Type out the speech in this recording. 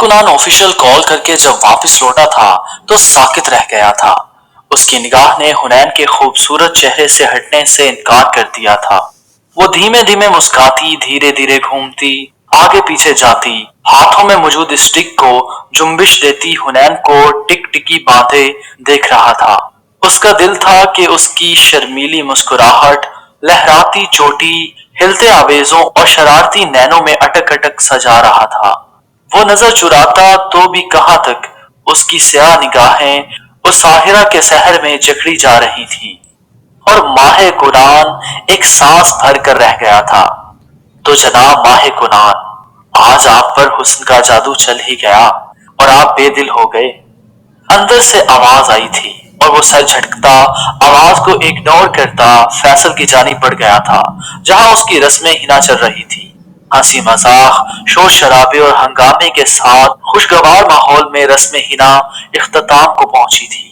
कुनान official call करके जब वापस लौटा था तो साकित रह गया था। उसकी निगाह ने हुनैन के खूबसूरत चेहरे से हटने से इनकार कर दिया था। वो धीमे धीमे मुस्कुराती, धीरे धीरे घूमती, आगे पीछे जाती, हाथों में मौजूद स्टिक को जुम्बिश देती हुनैन को टिक टिकी बांधे देख रहा था। उसका दिल था कि उसकी शर्मीली मुस्कुराहट, लहराती चोटी, हिलते आवेजों और शरारती नैनों में अटक अटक सजा रहा था। वो नजर चुराता तो भी कहां तक उसकी स्याह निगाहें उस साहिरा के शहर में जकड़ी जा रही थी और माहे कुरान एक सांस भर कर रह गया था। तो जनाब माहे कुरान, आज आप पर हुस्न का जादू चल ही गया और आप बेदिल हो गए। अंदर से आवाज आई थी और वो सर झटकता, आवाज को इग्नोर करता फैसल की जानी बढ़ गया था जहां उसकी रस्में हिना चल रही थी। हंसी मजाक, शोर शराबे और हंगामे के साथ खुशगवार माहौल में रस्में हिना इख्तिताम को पहुंची थी।